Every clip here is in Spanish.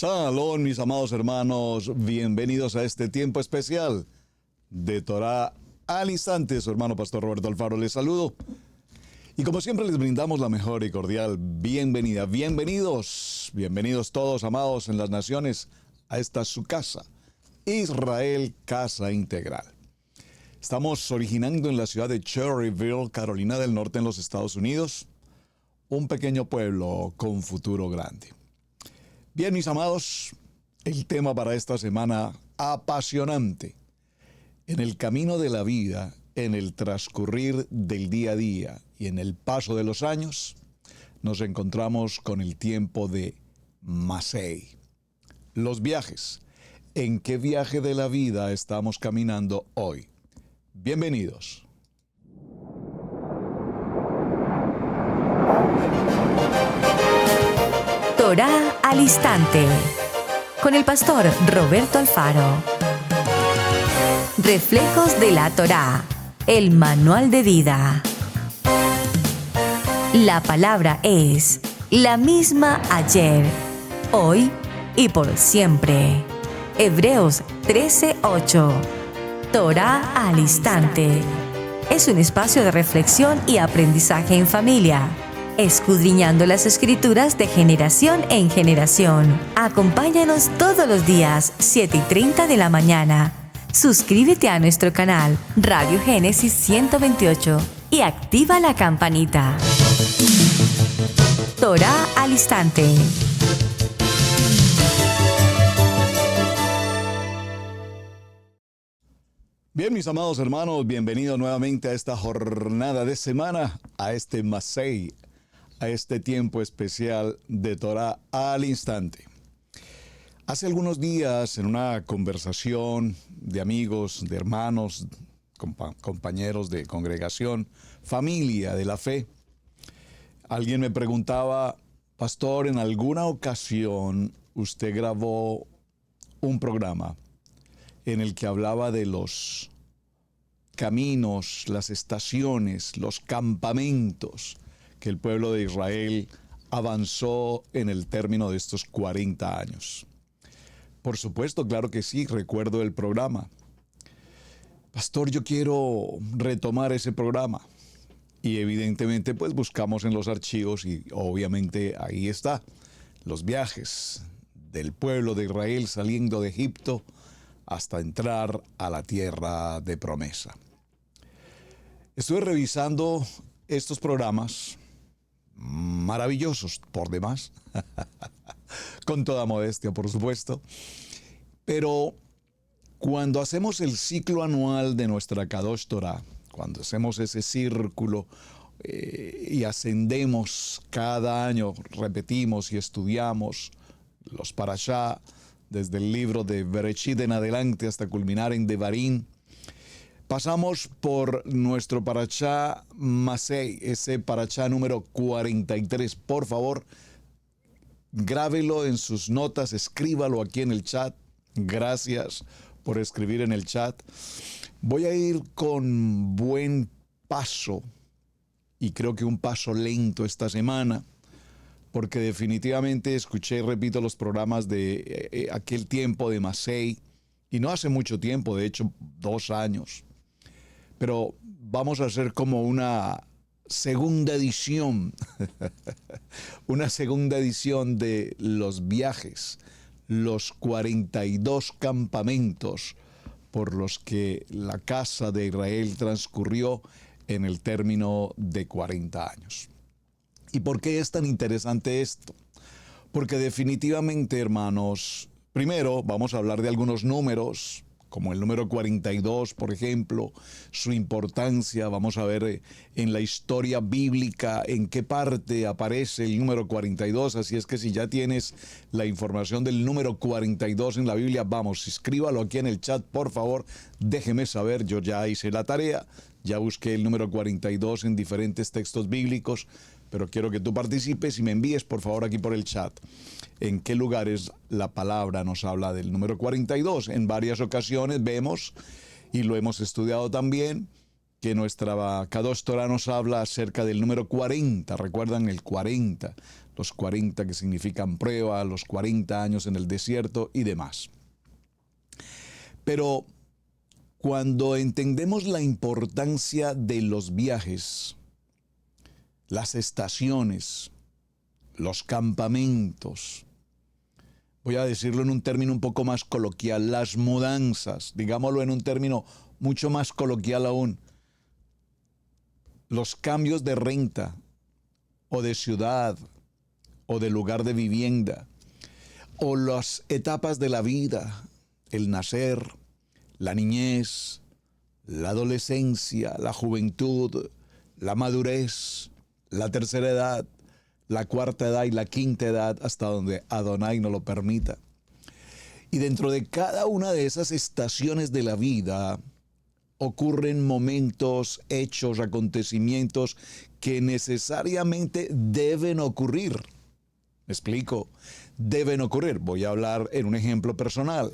Shalom, mis amados hermanos, bienvenidos a este tiempo especial de Torah al instante. Su hermano Pastor Roberto Alfaro les saludo. Y como siempre les brindamos la mejor y cordial bienvenida. Bienvenidos todos, amados en las naciones, a esta su casa, Israel Casa Integral. Estamos originando en la ciudad de Cherryville, Carolina del Norte, en los Estados Unidos, un pequeño pueblo con futuro grande. Bien, mis amados, el tema para esta semana apasionante. En el camino de la vida, en el transcurrir del día a día y en el paso de los años, nos encontramos con el tiempo de Masei. Los viajes. ¿En qué viaje de la vida estamos caminando hoy? Bienvenidos. Torah al instante, con el pastor Roberto Alfaro. Reflejos de la Torah, el manual de vida. La palabra es la misma ayer, hoy y por siempre. Hebreos 13:8. Torah al instante. Es un espacio de reflexión y aprendizaje en familia, escudriñando las Escrituras de generación en generación. Acompáñanos todos los días, 7:30 de la mañana. Suscríbete a nuestro canal Radio Génesis 128 y activa la campanita. Torah al instante. Bien, mis amados hermanos, bienvenidos nuevamente a esta jornada de semana, a este Masei, a este tiempo especial de Torah al instante. Hace algunos días, en una conversación de amigos, de hermanos, compañeros de congregación, familia de la fe, alguien me preguntaba: Pastor, ¿en alguna ocasión usted grabó un programa en el que hablaba de los caminos, las estaciones, los campamentos que el pueblo de Israel avanzó en el término de estos 40 años? Por supuesto, claro que sí, recuerdo el programa. Pastor, yo quiero retomar ese programa. Y evidentemente pues buscamos en los archivos y obviamente ahí está, los viajes del pueblo de Israel saliendo de Egipto hasta entrar a la tierra de promesa. Estuve revisando estos programas, maravillosos por demás, con toda modestia, por supuesto, pero cuando hacemos el ciclo anual de nuestra Kadosh Torah, cuando hacemos ese círculo y ascendemos cada año, repetimos y estudiamos los parashá, desde el libro de Bereshit en adelante hasta culminar en Devarim, pasamos por nuestro parashá Masei, ese parashá número 43. Por favor, grábelo en sus notas, escríbalo aquí en el chat. Gracias por escribir en el chat. Voy a ir con buen paso, y creo que un paso lento esta semana, porque definitivamente escuché y repito los programas de aquel tiempo de Masei, y no hace mucho tiempo, de hecho 2 años. Pero vamos a hacer como una segunda edición, una segunda edición de los viajes, los 42 campamentos por los que la casa de Israel transcurrió en el término de 40 años. ¿Y por qué es tan interesante esto? Porque definitivamente, hermanos, primero vamos a hablar de algunos números, como el número 42, por ejemplo, su importancia. Vamos a ver en la historia bíblica en qué parte aparece el número 42, así es que si ya tienes la información del número 42 en la Biblia, vamos, escríbalo aquí en el chat, por favor, déjeme saber, yo ya hice la tarea, ya busqué el número 42 en diferentes textos bíblicos, pero quiero que tú participes y me envíes, por favor, aquí por el chat en qué lugares la palabra nos habla del número 42. En varias ocasiones vemos, y lo hemos estudiado también, que nuestra Kadosh Torah nos habla acerca del número 40. ¿Recuerdan el 40? Los 40 que significan prueba, los 40 años en el desierto y demás. Pero cuando entendemos la importancia de los viajes, las estaciones, los campamentos, voy a decirlo en un término un poco más coloquial, las mudanzas, digámoslo en un término mucho más coloquial aún, los cambios de renta o de ciudad o de lugar de vivienda o las etapas de la vida, el nacer, la niñez, la adolescencia, la juventud, la madurez, la tercera edad, la cuarta edad y la quinta edad, hasta donde Adonai nos lo permita. Y dentro de cada una de esas estaciones de la vida ocurren momentos, hechos, acontecimientos que necesariamente deben ocurrir. ¿Me explico? Deben ocurrir. Voy a hablar en un ejemplo personal.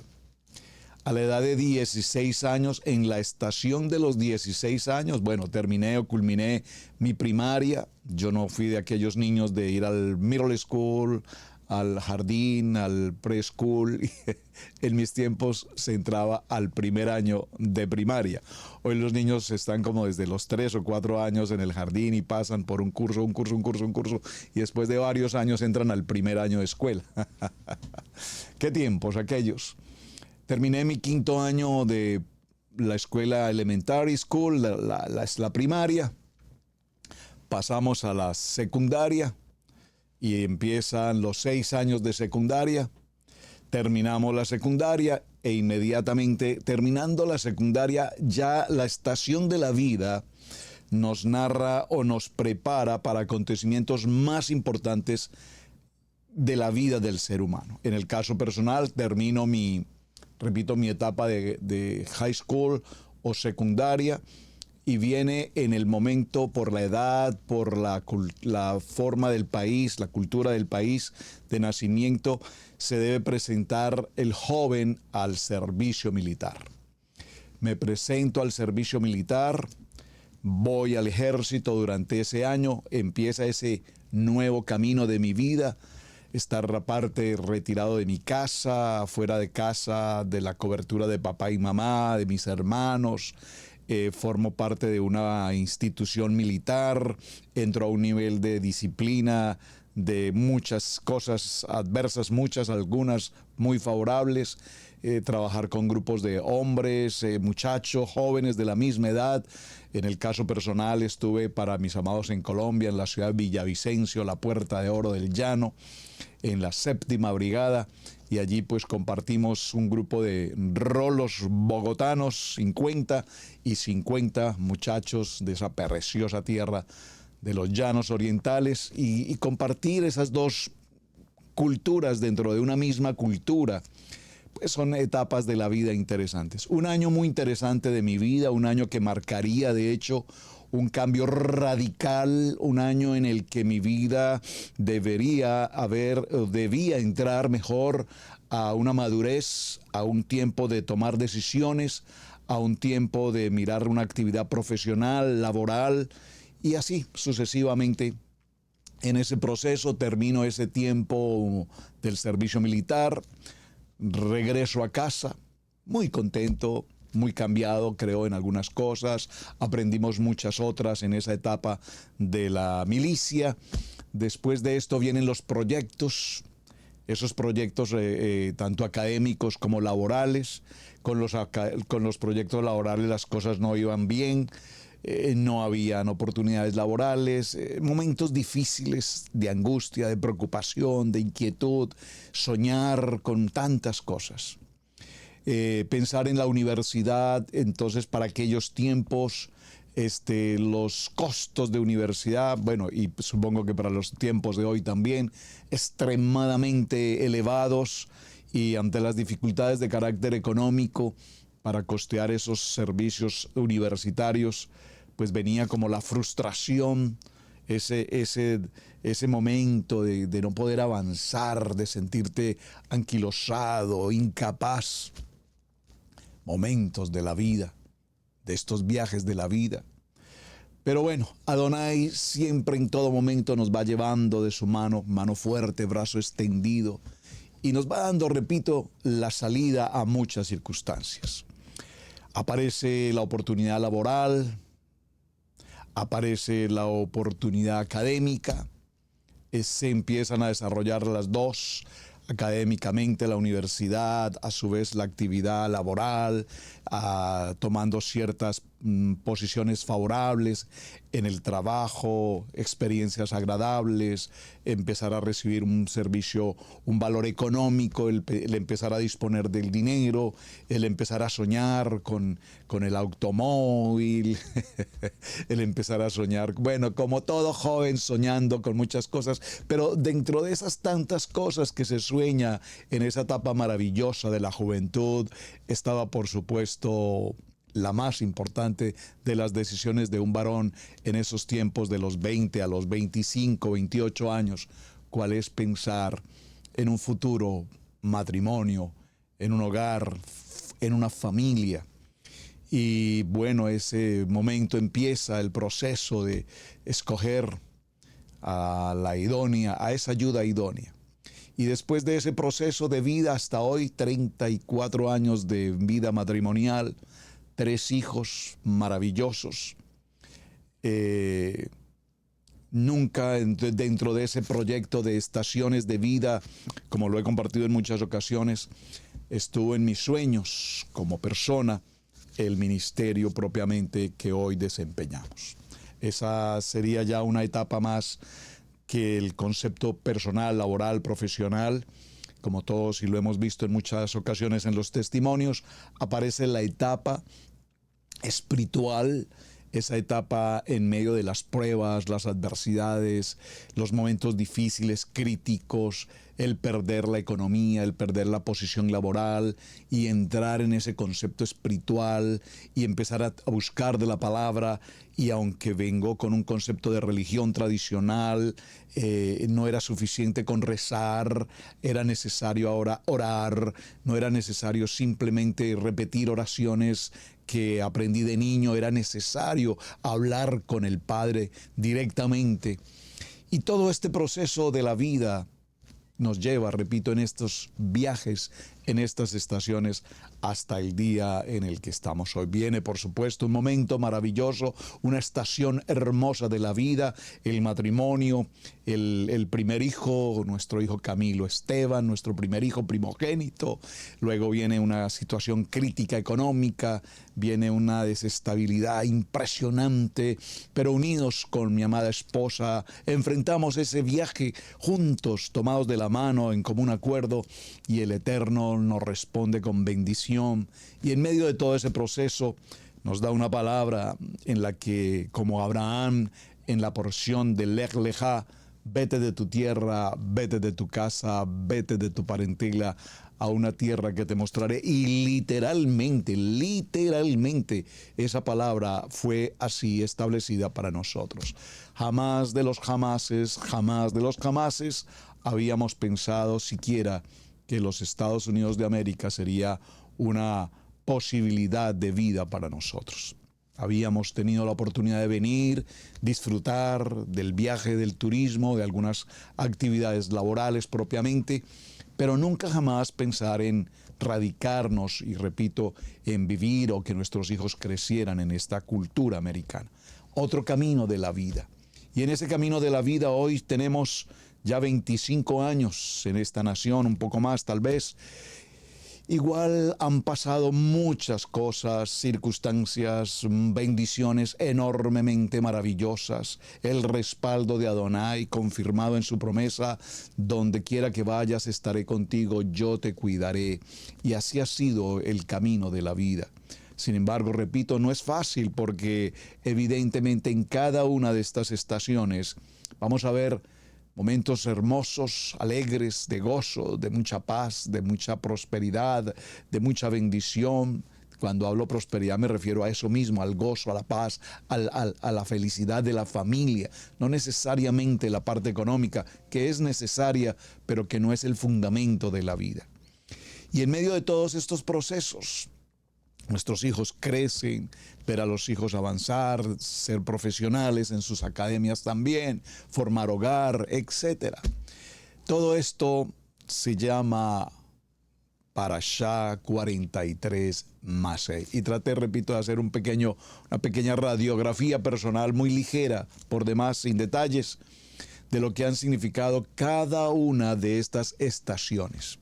A la edad de 16 años, en la estación de los 16 años, bueno, terminé o culminé mi primaria. Yo no fui de aquellos niños de ir al middle school, al jardín, al preschool. En mis tiempos se entraba al primer año de primaria. Hoy los niños están como desde los 3 o 4 años en el jardín y pasan por un curso, y después de varios años entran al primer año de escuela. ¿Qué tiempos aquellos? Terminé mi quinto año de la escuela elementary school, la primaria. Pasamos a la secundaria y empiezan los 6 años de secundaria. Terminamos la secundaria e inmediatamente terminando la secundaria ya la estación de la vida nos narra o nos prepara para acontecimientos más importantes de la vida del ser humano. En el caso personal termino mi etapa de high school o secundaria y viene en el momento por la edad, por la forma del país, la cultura del país de nacimiento, se debe presentar el joven al servicio militar. Me presento al servicio militar, voy al ejército durante ese año, empieza ese nuevo camino de mi vida, estar aparte retirado de mi casa, fuera de casa, de la cobertura de papá y mamá, de mis hermanos. Formo parte de una institución militar, entro a un nivel de disciplina, de muchas cosas adversas, algunas muy favorables, trabajar con grupos de hombres, muchachos, jóvenes de la misma edad. En el caso personal estuve para mis amados en Colombia, en la ciudad de Villavicencio, la Puerta de Oro del Llano, en la 7ª Brigada, y allí pues compartimos un grupo de rolos bogotanos, 50 muchachos de esa preciosa tierra de los llanos orientales, y compartir esas dos culturas dentro de una misma cultura, pues son etapas de la vida interesantes. Un año muy interesante de mi vida, un año que marcaría de hecho un cambio radical, un año en el que mi vida debía entrar mejor a una madurez, a un tiempo de tomar decisiones, a un tiempo de mirar una actividad profesional, laboral, y así sucesivamente. En ese proceso termino ese tiempo del servicio militar, regreso a casa, muy contento, muy cambiado, creo en algunas cosas, aprendimos muchas otras en esa etapa de la milicia. Después de esto vienen los proyectos, esos proyectos tanto académicos como laborales. Con los proyectos laborales las cosas no iban bien, no habían oportunidades laborales, momentos difíciles de angustia, de preocupación, de inquietud, soñar con tantas cosas. Pensar en la universidad, entonces para aquellos tiempos, los costos de universidad, bueno, y supongo que para los tiempos de hoy también, extremadamente elevados, y ante las dificultades de carácter económico para costear esos servicios universitarios, pues venía como la frustración, ese momento de no poder avanzar, de sentirte anquilosado, incapaz. Momentos de la vida, de estos viajes de la vida. Pero bueno, Adonai siempre en todo momento nos va llevando de su mano, mano fuerte, brazo extendido, y nos va dando, repito, la salida a muchas circunstancias. Aparece la oportunidad laboral, aparece la oportunidad académica, se empiezan a desarrollar las dos, académicamente la universidad, a su vez la actividad laboral, tomando ciertas posiciones favorables en el trabajo, experiencias agradables, empezar a recibir un servicio, un valor económico, el empezar a disponer del dinero, el empezar a soñar con el automóvil, el empezar a soñar, bueno, como todo joven soñando con muchas cosas, pero dentro de esas tantas cosas que se sueña en esa etapa maravillosa de la juventud, estaba por supuesto la más importante de las decisiones de un varón en esos tiempos de los 20 a los 25, 28 años, cuál es pensar en un futuro matrimonio, en un hogar, en una familia. Y bueno, ese momento empieza el proceso de escoger a la idónea, a esa ayuda idónea. Y después de ese proceso de vida hasta hoy, 34 años de vida matrimonial, 3 hijos maravillosos. Nunca dentro de ese proyecto de estaciones de vida, como lo he compartido en muchas ocasiones, estuvo en mis sueños como persona el ministerio propiamente que hoy desempeñamos. Esa sería ya una etapa más que el concepto personal, laboral, profesional. Como todos y lo hemos visto en muchas ocasiones en los testimonios, aparece la etapa espiritual, esa etapa en medio de las pruebas, las adversidades, los momentos difíciles, críticos, el perder la economía, el perder la posición laboral y entrar en ese concepto espiritual y empezar a buscar de la palabra. Y aunque vengo con un concepto de religión tradicional, no era suficiente con rezar, era necesario ahora orar, no era necesario simplemente repetir oraciones que aprendí de niño, era necesario hablar con el Padre directamente. Y todo este proceso de la vida nos lleva, repito, en estos viajes, en estas estaciones, hasta el día en el que estamos hoy. Viene, por supuesto, un momento maravilloso, una estación hermosa de la vida, el matrimonio, el primer hijo, nuestro hijo Camilo Esteban, nuestro primer hijo primogénito. Luego viene una situación crítica económica, viene una desestabilidad impresionante, pero unidos con mi amada esposa, enfrentamos ese viaje juntos, tomados de la mano, en común acuerdo, y el Eterno nos responde con bendición. Y en medio de todo ese proceso nos da una palabra en la que, como Abraham en la porción de Lech Lejá, vete de tu tierra, vete de tu casa, vete de tu parentela a una tierra que te mostraré. Y literalmente, esa palabra fue así establecida para nosotros. Jamás de los jamases habíamos pensado siquiera que los Estados Unidos de América sería una posibilidad de vida para nosotros. Habíamos tenido la oportunidad de venir, disfrutar del viaje, del turismo, de algunas actividades laborales propiamente, pero nunca jamás pensar en radicarnos y, repito, en vivir o que nuestros hijos crecieran en esta cultura americana. Otro camino de la vida. Y en ese camino de la vida hoy tenemos ya 25 años en esta nación, un poco más tal vez. Igual han pasado muchas cosas, circunstancias, bendiciones enormemente maravillosas. El respaldo de Adonai confirmado en su promesa: donde quiera que vayas estaré contigo, yo te cuidaré. Y así ha sido el camino de la vida. Sin embargo, repito, no es fácil porque evidentemente en cada una de estas estaciones vamos a ver momentos hermosos, alegres, de gozo, de mucha paz, de mucha prosperidad, de mucha bendición. Cuando hablo prosperidad me refiero a eso mismo, al gozo, a la paz, a la felicidad de la familia. No necesariamente la parte económica, que es necesaria, pero que no es el fundamento de la vida. Y en medio de todos estos procesos, Nuestros hijos crecen, ver a los hijos avanzar, ser profesionales en sus academias también, formar hogar, etc. Todo esto se llama Parashá 43 Masei. Y traté, repito, de hacer una pequeña radiografía personal muy ligera, por demás, sin detalles, de lo que han significado cada una de estas estaciones.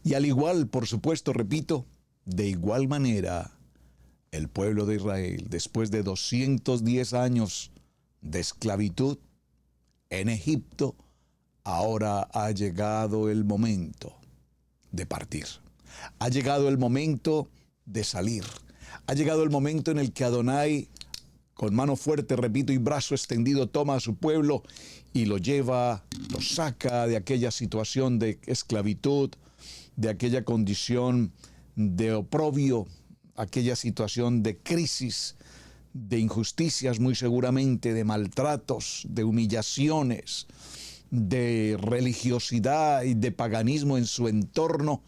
Y al igual, por supuesto, repito, de igual manera, el pueblo de Israel, después de 210 años de esclavitud en Egipto, ahora ha llegado el momento de partir. Ha llegado el momento de salir. Ha llegado el momento en el que Adonai, con mano fuerte, repito, y brazo extendido, toma a su pueblo y lo lleva, lo saca de aquella situación de esclavitud, de aquella condición de oprobio, aquella situación de crisis, de injusticias muy seguramente, de maltratos, de humillaciones, de religiosidad y de paganismo en su entorno,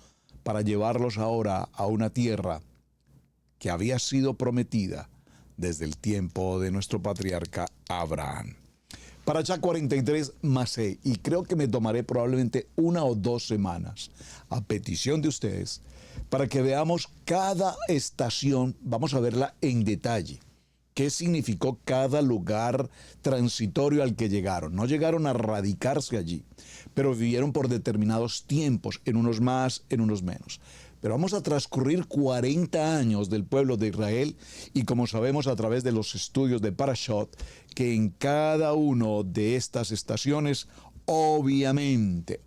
para llevarlos ahora a una tierra que había sido prometida desde el tiempo de nuestro patriarca Abraham. Parashá 43 Masei, y creo que me tomaré probablemente 1 o 2 semanas a petición de ustedes para que veamos cada estación, vamos a verla en detalle. ¿Qué significó cada lugar transitorio al que llegaron? No llegaron a radicarse allí, pero vivieron por determinados tiempos, en unos más, en unos menos. Pero vamos a transcurrir 40 años del pueblo de Israel y, como sabemos a través de los estudios de Parashot, que en cada una de estas estaciones, obviamente,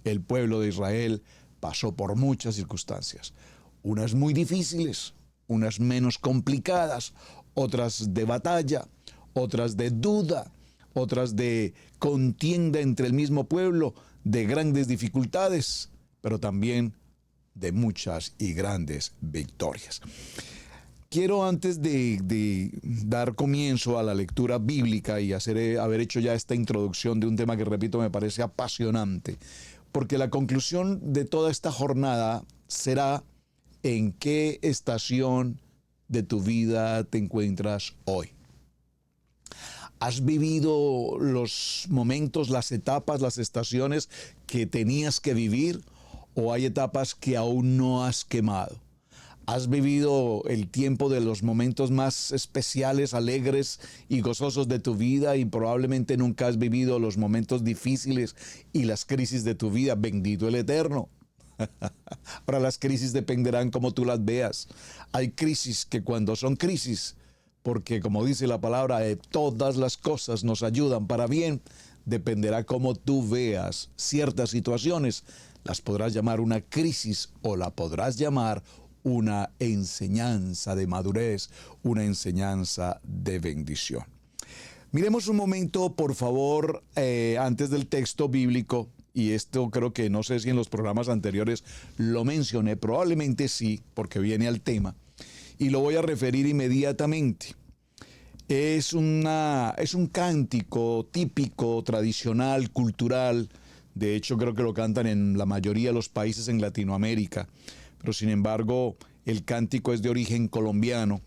el pueblo de Israel pasó por muchas circunstancias, unas muy difíciles, unas menos complicadas, otras de batalla, otras de duda, otras de contienda entre el mismo pueblo, de grandes dificultades, pero también de muchas y grandes victorias. Quiero, antes de dar comienzo a la lectura bíblica y haber hecho ya esta introducción de un tema que, repito, me parece apasionante, porque la conclusión de toda esta jornada será: ¿en qué estación de tu vida te encuentras hoy? ¿Has vivido los momentos, las etapas, las estaciones que tenías que vivir? ¿O hay etapas que aún no has quemado? ¿Has vivido el tiempo de los momentos más especiales, alegres y gozosos de tu vida, y probablemente nunca has vivido los momentos difíciles y las crisis de tu vida? Bendito el Eterno. Ahora, las crisis dependerán cómo tú las veas. Hay crisis que, cuando son crisis, porque como dice la palabra, todas las cosas nos ayudan para bien, dependerá cómo tú veas ciertas situaciones. Las podrás llamar una crisis o la podrás llamar una enseñanza de madurez, una enseñanza de bendición. Miremos un momento, por favor, antes del texto bíblico. Y esto creo que, no sé si en los programas anteriores lo mencioné, probablemente sí, porque viene al tema, y lo voy a referir inmediatamente. Es un cántico típico, tradicional, cultural. De hecho, creo que lo cantan en la mayoría de los países en Latinoamérica, pero sin embargo, el cántico es de origen colombiano,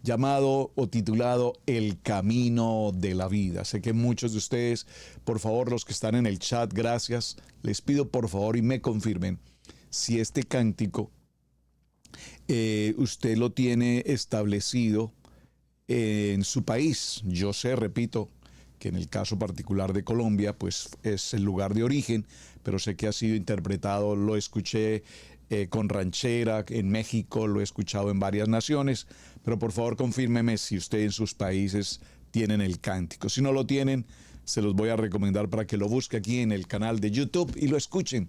llamado o titulado El Camino de la Vida. Sé que muchos de ustedes, por favor, los que están en el chat, gracias, les pido por favor y me confirmen si este cántico usted lo tiene establecido en su país. Yo sé, repito, que en el caso particular de Colombia, pues es el lugar de origen, pero sé que ha sido interpretado, lo escuché con ranchera en México, lo he escuchado en varias naciones, pero por favor confírmeme si ustedes en sus países tienen el cántico. Si no lo tienen, se los voy a recomendar para que lo busque aquí en el canal de YouTube y lo escuchen,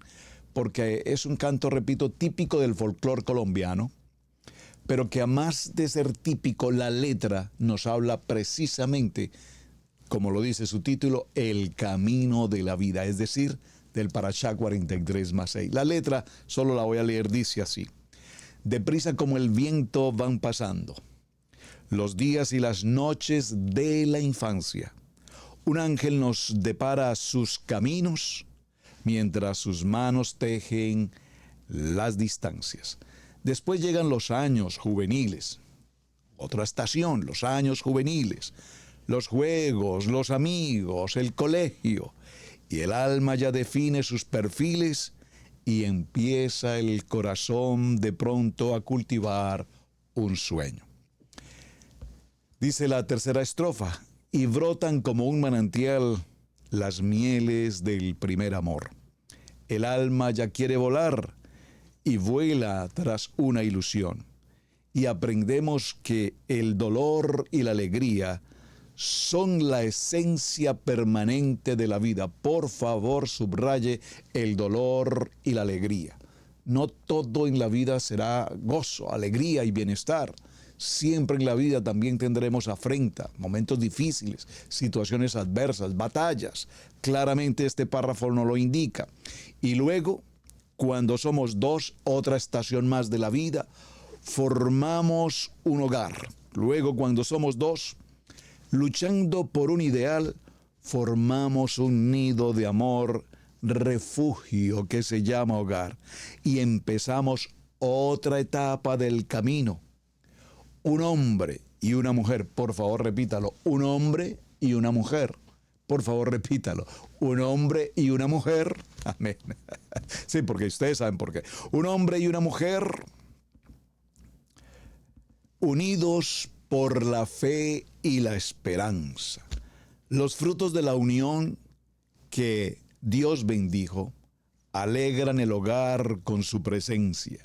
porque es un canto, repito, típico del folclore colombiano, pero que, además de ser típico, la letra nos habla precisamente, como lo dice su título, el camino de la vida, es decir, del Parashá 43 Masei. La letra, solo la voy a leer, dice así: deprisa como el viento van pasando los días y las noches de la infancia. Un ángel nos depara sus caminos, mientras sus manos tejen las distancias. Después llegan los años juveniles. Otra estación, los años juveniles. Los juegos, los amigos, el colegio. Y el alma ya define sus perfiles y empieza el corazón de pronto a cultivar un sueño. Dice la tercera estrofa, y brotan como un manantial las mieles del primer amor. El alma ya quiere volar y vuela tras una ilusión. Y aprendemos que el dolor y la alegría son la esencia permanente de la vida. Por favor, subraye el dolor y la alegría. No todo en la vida será gozo, alegría y bienestar. Siempre en la vida también tendremos afrenta, momentos difíciles, situaciones adversas, batallas. Claramente este párrafo nos lo indica. Y luego, cuando somos dos, otra estación más de la vida, formamos un hogar. Luego, cuando somos dos, luchando por un ideal, formamos un nido de amor, refugio que se llama hogar. Y empezamos otra etapa del camino. Un hombre y una mujer, por favor repítalo, un hombre y una mujer. Por favor repítalo, un hombre y una mujer. Amén. Sí, porque ustedes saben por qué. Un hombre y una mujer unidos por la fe y la esperanza. Los frutos de la unión que Dios bendijo alegran el hogar con su presencia.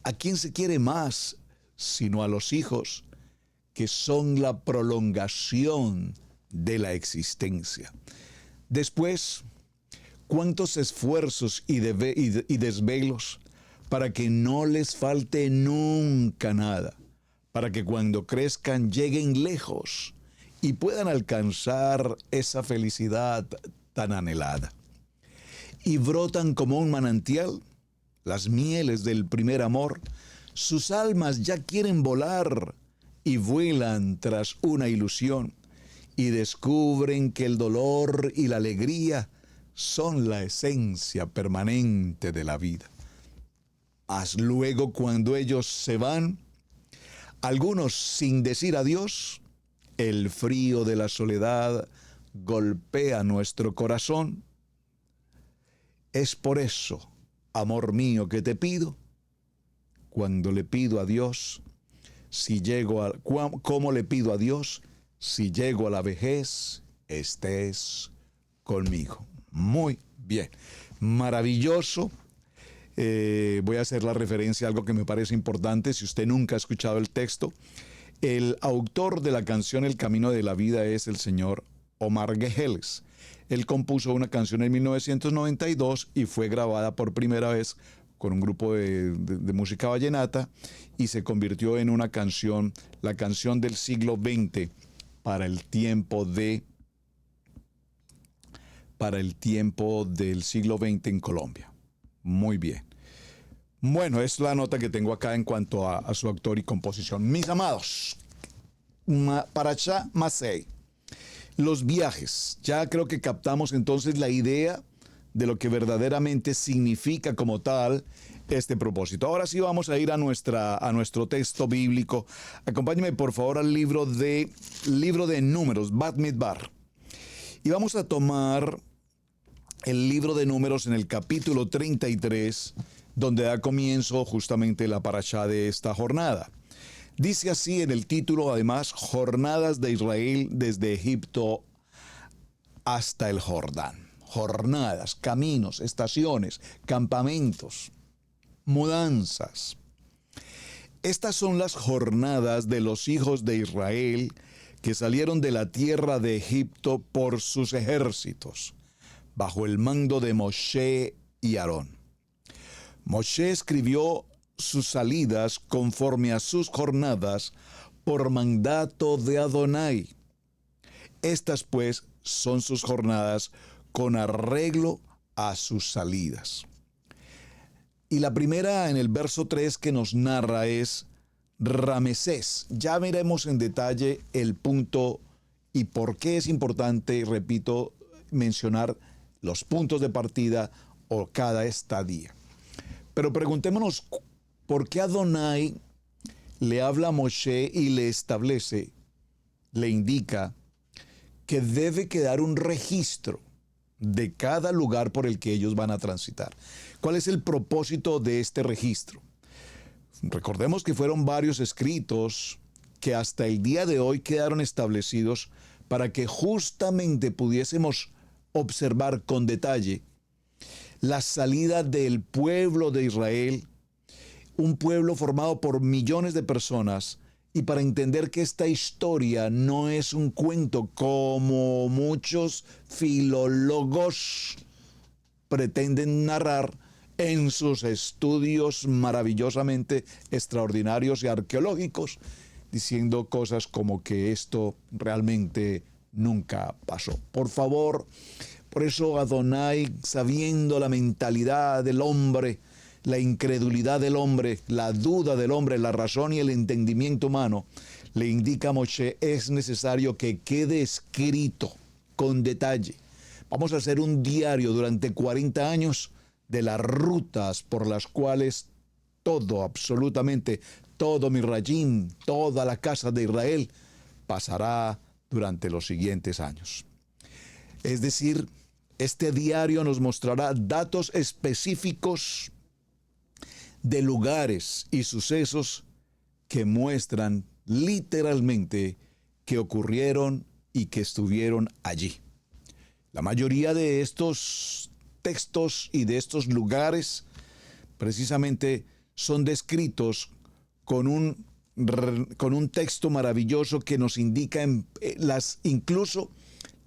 ¿A quién se quiere más sino a los hijos, que son la prolongación de la existencia? Después, cuántos esfuerzos y desvelos para que no les falte nunca nada, para que cuando crezcan lleguen lejos y puedan alcanzar esa felicidad tan anhelada. Y brotan como un manantial las mieles del primer amor. Sus almas ya quieren volar y vuelan tras una ilusión y descubren que el dolor y la alegría son la esencia permanente de la vida. Mas luego, cuando ellos se van, algunos sin decir adiós, el frío de la soledad golpea nuestro corazón. Es por eso, amor mío, que te pido, cuando le pido a Dios, ¿cómo le pido a Dios? Si llego a la vejez, estés conmigo. Muy bien, maravilloso. Voy a hacer la referencia a algo que me parece importante. Si usted nunca ha escuchado el texto, el autor de la canción El Camino de la Vida es el señor Omar Gejeles. Él compuso una canción en 1992 y fue grabada por primera vez con un grupo de música vallenata y se convirtió en una canción, la canción del siglo XX para el tiempo del siglo XX en Colombia. Muy bien. Bueno, es la nota que tengo acá en cuanto a su autor y composición. Mis amados, Parashá Masei, los viajes. Ya creo que captamos entonces la idea de lo que verdaderamente significa como tal este propósito. Ahora sí vamos a ir a nuestro texto bíblico. Acompáñenme por favor al libro de Números, Bamidbar. Y vamos a tomar el libro de Números en el capítulo 33, donde da comienzo justamente la parashá de esta jornada. Dice así en el título, además, Jornadas de Israel desde Egipto hasta el Jordán. Jornadas, caminos, estaciones, campamentos, mudanzas. Estas son las jornadas de los hijos de Israel que salieron de la tierra de Egipto por sus ejércitos, bajo el mando de Moshe y Aarón. Moshe escribió sus salidas conforme a sus jornadas por mandato de Adonai. Estas pues son sus jornadas con arreglo a sus salidas. Y la primera en el verso 3 que nos narra es Ramesés. Ya veremos en detalle el punto y por qué es importante, repito, mencionar los puntos de partida o cada estadía. Pero preguntémonos ¿Por qué Adonai le habla a Moshe y le establece, le indica que debe quedar un registro de cada lugar por el que ellos van a transitar? ¿Cuál es el propósito de este registro? Recordemos que fueron varios escritos que hasta el día de hoy quedaron establecidos para que justamente pudiésemos observar con detalle la salida del pueblo de Israel, un pueblo formado por millones de personas, y para entender que esta historia no es un cuento como muchos filólogos pretenden narrar en sus estudios maravillosamente extraordinarios y arqueológicos, diciendo cosas como que esto realmente nunca pasó. Por favor, por eso Adonai, sabiendo la mentalidad del hombre, la incredulidad del hombre, la duda del hombre, la razón y el entendimiento humano, le indica a Moshe, es necesario que quede escrito con detalle. Vamos a hacer un diario durante 40 años de las rutas por las cuales todo, absolutamente todo Misrayim, toda la casa de Israel pasará durante los siguientes años. Es decir, este diario nos mostrará datos específicos de lugares y sucesos que muestran literalmente que ocurrieron y que estuvieron allí. La mayoría de estos textos y de estos lugares precisamente son descritos con un texto maravilloso que nos indica incluso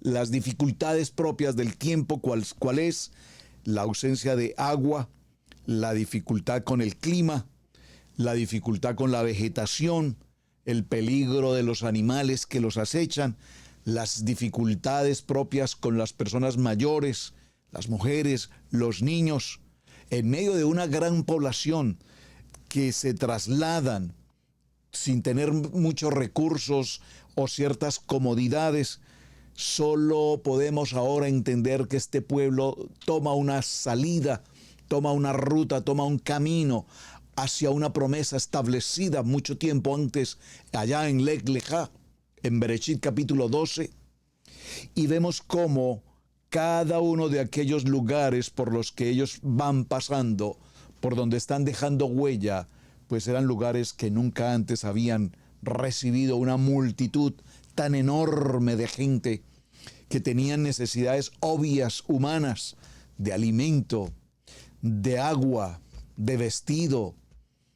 las dificultades propias del tiempo, cuál es la ausencia de agua, la dificultad con el clima, la dificultad con la vegetación, el peligro de los animales que los acechan, las dificultades propias con las personas mayores, las mujeres, los niños, en medio de una gran población que se trasladan sin tener muchos recursos o ciertas comodidades. Solo podemos ahora entender que este pueblo toma una salida, toma una ruta, toma un camino hacia una promesa establecida mucho tiempo antes, allá en Lech Lejá, en Bereshit capítulo 12, y vemos cómo cada uno de aquellos lugares por los que ellos van pasando, por donde están dejando huella, pues eran lugares que nunca antes habían recibido una multitud tan enorme de gente que tenían necesidades obvias, humanas, de alimento, de agua, de vestido,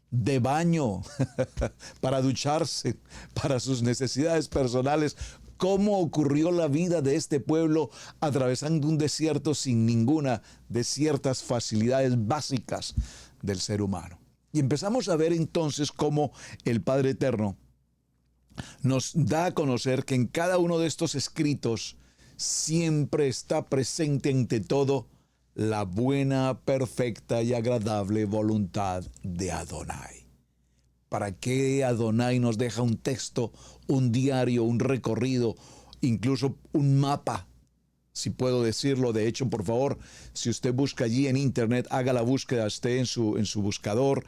de baño, para ducharse, para sus necesidades personales. ¿Cómo ocurrió la vida de este pueblo atravesando un desierto sin ninguna de ciertas facilidades básicas del ser humano? Y empezamos a ver entonces cómo el Padre Eterno nos da a conocer que en cada uno de estos escritos siempre está presente ante todo la buena, perfecta y agradable voluntad de Adonai. ¿Para qué Adonai nos deja un texto, un diario, un recorrido, incluso un mapa? Si puedo decirlo, de hecho, por favor, si usted busca allí en internet, haga la búsqueda usted en su buscador,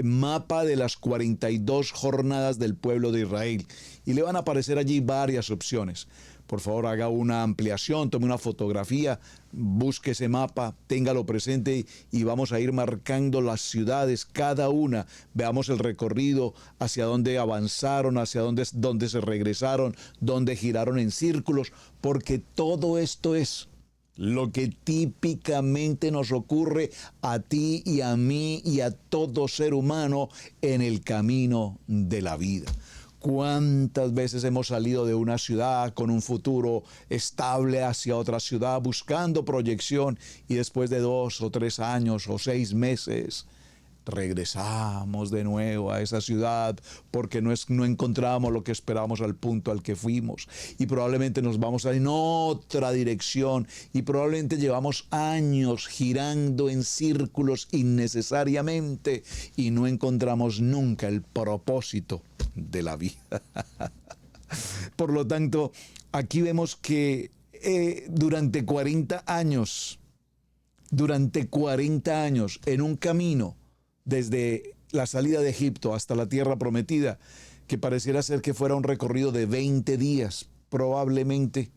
mapa de las 42 jornadas del pueblo de Israel. Y le van a aparecer allí varias opciones. Por favor, haga una ampliación, tome una fotografía, busque ese mapa, téngalo presente y vamos a ir marcando las ciudades, cada una. Veamos el recorrido, hacia dónde avanzaron, hacia dónde se regresaron, dónde giraron en círculos, porque todo esto es lo que típicamente nos ocurre a ti y a mí y a todo ser humano en el camino de la vida. ¿Cuántas veces hemos salido de una ciudad con un futuro estable hacia otra ciudad buscando proyección y después de 2 o 3 años o 6 meses regresamos de nuevo a esa ciudad porque no encontramos lo que esperábamos al punto al que fuimos y probablemente nos vamos en otra dirección y probablemente llevamos años girando en círculos innecesariamente y no encontramos nunca el propósito de la vida. Por lo tanto, aquí vemos que durante 40 años, en un camino desde la salida de Egipto hasta la tierra prometida, que pareciera ser que fuera un recorrido de 20 días, probablemente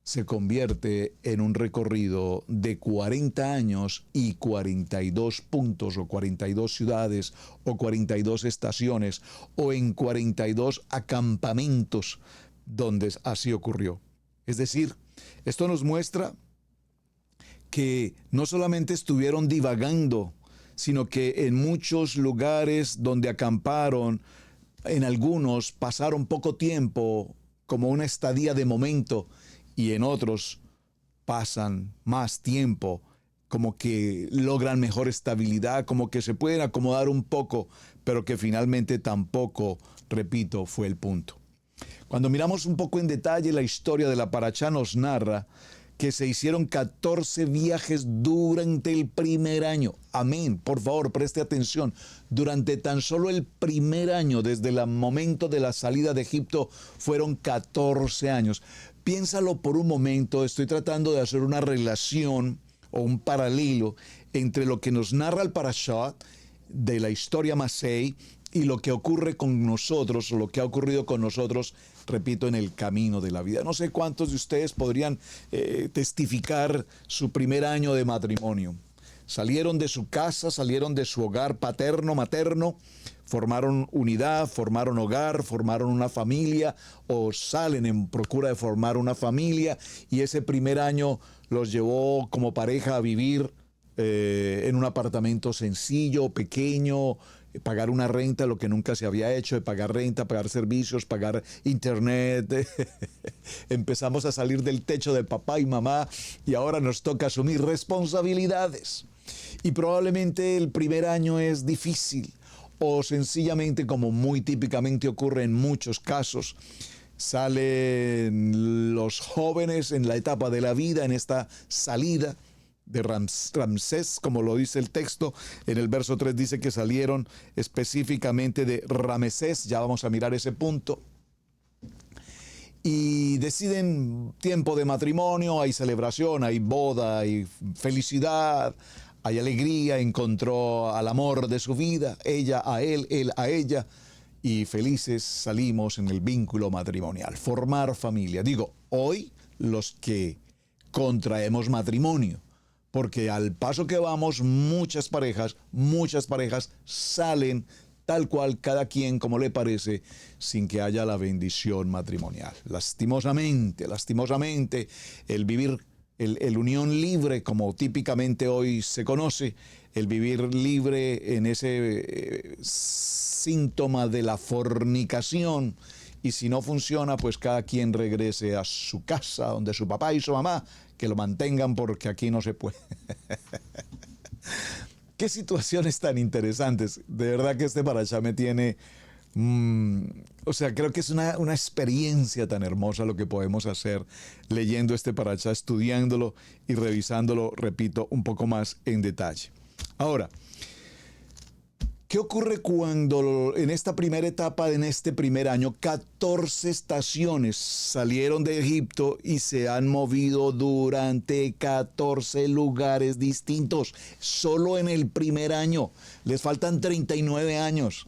se convierte en un recorrido de 40 años y 42 puntos o 42 ciudades o 42 estaciones o en 42 acampamentos donde así ocurrió. Es decir, esto nos muestra que no solamente estuvieron divagando, sino que en muchos lugares donde acamparon, en algunos pasaron poco tiempo como una estadía de momento, y en otros pasan más tiempo, como que logran mejor estabilidad, como que se pueden acomodar un poco, pero que finalmente tampoco, repito, fue el punto. Cuando miramos un poco en detalle la historia de la Parashá, nos narra que se hicieron 14 viajes durante el primer año. Amén. Por favor, preste atención. Durante tan solo el primer año, desde el momento de la salida de Egipto, fueron 14 años. Piénsalo por un momento. Estoy tratando de hacer una relación o un paralelo entre lo que nos narra el Parashá de la historia Masei y lo que ocurre con nosotros, o lo que ha ocurrido con nosotros, repito, en el camino de la vida. No sé cuántos de ustedes podrían testificar su primer año de matrimonio. Salieron de su casa, salieron de su hogar paterno, materno, formaron unidad, formaron hogar, formaron una familia, o salen en procura de formar una familia, y ese primer año los llevó como pareja a vivir en un apartamento sencillo, pequeño, pagar una renta, lo que nunca se había hecho, de pagar renta, pagar servicios, pagar internet. Empezamos a salir del techo de papá y mamá y ahora nos toca asumir responsabilidades. Y probablemente el primer año es difícil, o sencillamente, como muy típicamente ocurre en muchos casos, salen los jóvenes en la etapa de la vida, en esta salida de Ramsés, como lo dice el texto. En el verso 3 dice que salieron específicamente de Ramesés. Ya vamos a mirar ese punto. Y deciden tiempo de matrimonio, hay celebración, hay boda, hay felicidad, hay alegría, encontró al amor de su vida, ella a él a ella, y felices salimos en el vínculo matrimonial, formar familia. Digo, hoy los que contraemos matrimonio, porque al paso que vamos, muchas parejas salen tal cual, cada quien como le parece, sin que haya la bendición matrimonial. Lastimosamente, el vivir, el unión libre, como típicamente hoy se conoce, el vivir libre en ese síntoma de la fornicación, y si no funciona, pues cada quien regrese a su casa, donde su papá y su mamá, que lo mantengan porque aquí no se puede. Qué situaciones tan interesantes. De verdad que este parashá me tiene... creo que es una experiencia tan hermosa lo que podemos hacer leyendo este parashá, estudiándolo y revisándolo, repito, un poco más en detalle. Ahora, ¿qué ocurre cuando en esta primera etapa, en este primer año, 14 estaciones salieron de Egipto y se han movido durante 14 lugares distintos? Solo en el primer año. Les faltan 39 años.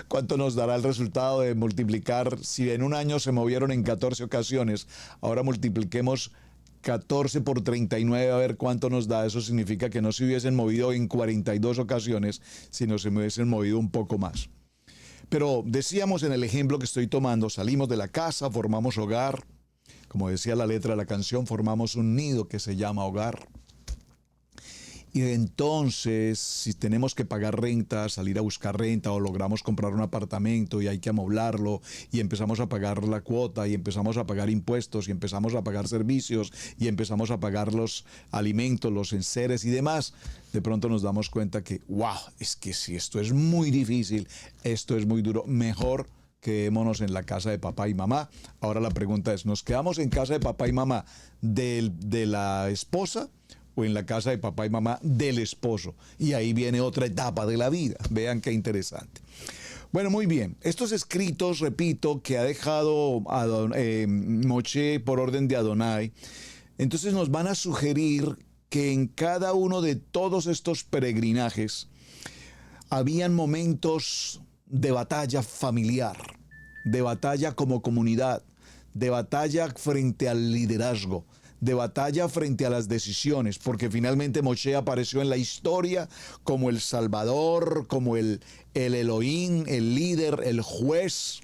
¿Cuánto nos dará el resultado de multiplicar? Si en un año se movieron en 14 ocasiones, ahora multipliquemos 14 por 39, a ver cuánto nos da. Eso significa que no se hubiesen movido en 42 ocasiones, sino se hubiesen movido un poco más. Pero decíamos en el ejemplo que estoy tomando, salimos de la casa, formamos hogar. Como decía la letra de la canción, formamos un nido que se llama hogar. Y entonces, si tenemos que pagar renta, salir a buscar renta, o logramos comprar un apartamento y hay que amoblarlo, y empezamos a pagar la cuota, y empezamos a pagar impuestos, y empezamos a pagar servicios, y empezamos a pagar los alimentos, los enseres y demás, de pronto nos damos cuenta que, wow, es que si esto es muy difícil, esto es muy duro, mejor quedémonos en la casa de papá y mamá. Ahora la pregunta es, ¿nos quedamos en casa de papá y mamá de la esposa, o en la casa de papá y mamá del esposo? Y ahí viene otra etapa de la vida. Vean qué interesante. Bueno, muy bien. Estos escritos, repito, que ha dejado Moshe por orden de Adonai, entonces nos van a sugerir que en cada uno de todos estos peregrinajes habían momentos de batalla familiar, de batalla como comunidad, de batalla frente al liderazgo, de batalla frente a las decisiones, porque finalmente Moshe apareció en la historia como el Salvador, como el Elohim, el líder, el juez.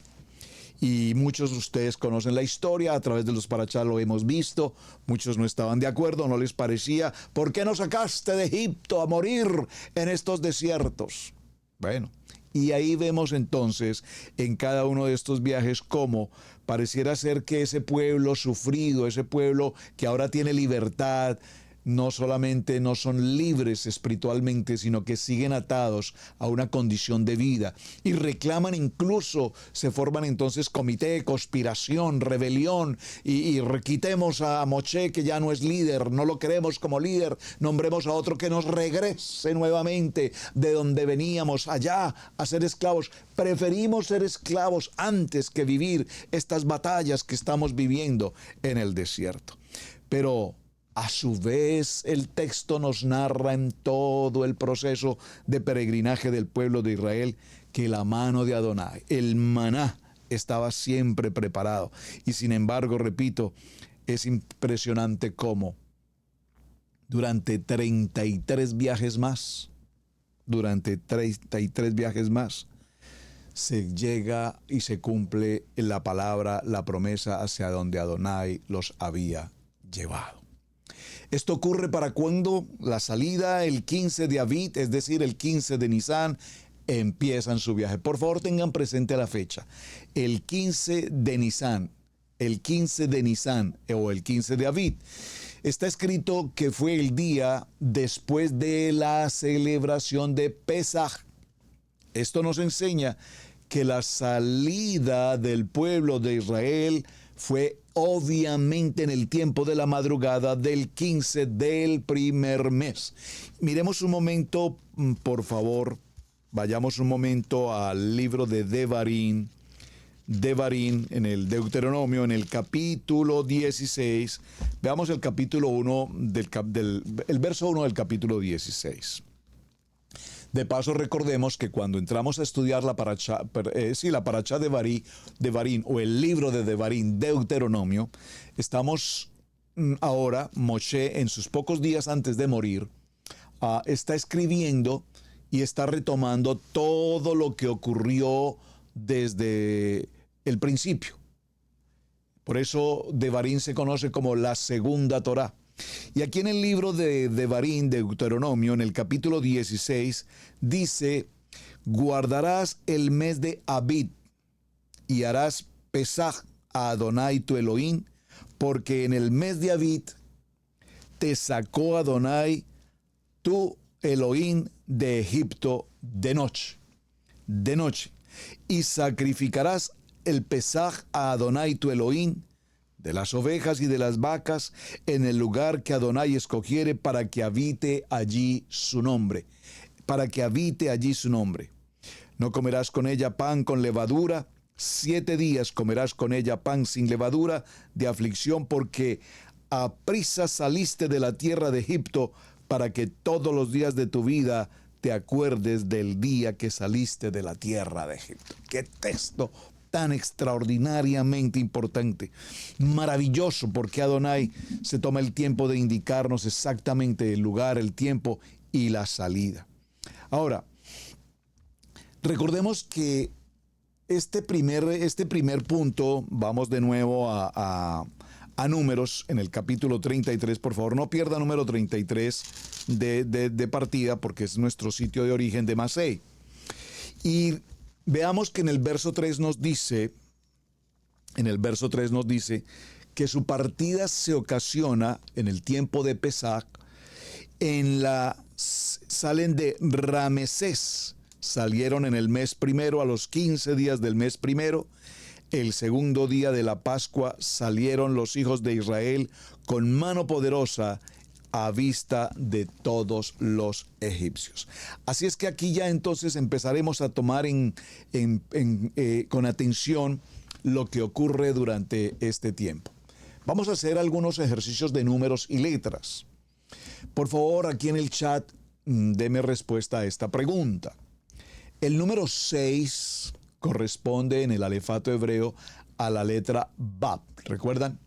Y muchos de ustedes conocen la historia, a través de los parachá lo hemos visto, muchos no estaban de acuerdo, no les parecía, ¿por qué nos sacaste de Egipto a morir en estos desiertos? Bueno, y ahí vemos entonces en cada uno de estos viajes cómo pareciera ser que ese pueblo sufrido, ese pueblo que ahora tiene libertad, no solamente no son libres espiritualmente, sino que siguen atados a una condición de vida y reclaman, incluso se forman entonces comité, conspiración, rebelión y quitemos a Moshe, que ya no es líder, no lo queremos como líder, nombremos a otro que nos regrese nuevamente de donde veníamos, allá a ser esclavos. Preferimos ser esclavos antes que vivir estas batallas que estamos viviendo en el desierto. Pero a su vez, el texto nos narra en todo el proceso de peregrinaje del pueblo de Israel que la mano de Adonai, el maná, estaba siempre preparado. Y sin embargo, repito, es impresionante cómo durante 33 viajes más, se llega y se cumple la palabra, la promesa hacia donde Adonai los había llevado. Esto ocurre para cuando la salida, el 15 de Aviv, es decir, el 15 de Nisan, empiezan su viaje. Por favor, tengan presente la fecha. El 15 de Nisan o el 15 de Aviv. Está escrito que fue el día después de la celebración de Pesaj. Esto nos enseña que la salida del pueblo de Israel fue obviamente en el tiempo de la madrugada del 15 del primer mes. Miremos un momento, por favor, vayamos un momento al libro de Devarim, en el Deuteronomio, en el capítulo 16. Veamos el capítulo 1, el verso 1 del capítulo 16. De paso, recordemos que cuando entramos a estudiar la parachá de Devarim o el libro de Devarim, Deuteronomio, estamos ahora, Moshe, en sus pocos días antes de morir, está escribiendo y está retomando todo lo que ocurrió desde el principio. Por eso Devarim se conoce como la segunda Torá. Y aquí en el libro de Devarim, de Deuteronomio, en el capítulo 16, dice: guardarás el mes de Abib y harás Pesaj a Adonai tu Elohim, porque en el mes de Abib te sacó Adonai tu Elohim de Egipto de noche, y sacrificarás el Pesaj a Adonai tu Elohim de las ovejas y de las vacas en el lugar que Adonai escogiere para que habite allí su nombre. No comerás con ella pan con levadura, 7 días comerás con ella pan sin levadura de aflicción, porque aprisa saliste de la tierra de Egipto, para que todos los días de tu vida te acuerdes del día que saliste de la tierra de Egipto. ¡Qué texto tan extraordinariamente importante! Maravilloso, porque Adonai se toma el tiempo de indicarnos exactamente el lugar, el tiempo y la salida. Ahora, recordemos que este primer punto, vamos de nuevo a Números, en el capítulo 33, por favor no pierda número 33 de partida, porque es nuestro sitio de origen de Masei. Y veamos que en el verso 3 nos dice que su partida se ocasiona en el tiempo de Pesaj, salen de Ramesés, salieron en el mes primero, a los 15 días del mes primero. El segundo día de la Pascua salieron los hijos de Israel con mano poderosa a vista de todos los egipcios. Así es que aquí ya entonces empezaremos a tomar con atención lo que ocurre durante este tiempo. Vamos a hacer algunos ejercicios de números y letras. Por favor, aquí en el chat, deme respuesta a esta pregunta. El número 6 corresponde en el alefato hebreo a la letra Bab. ¿Recuerdan?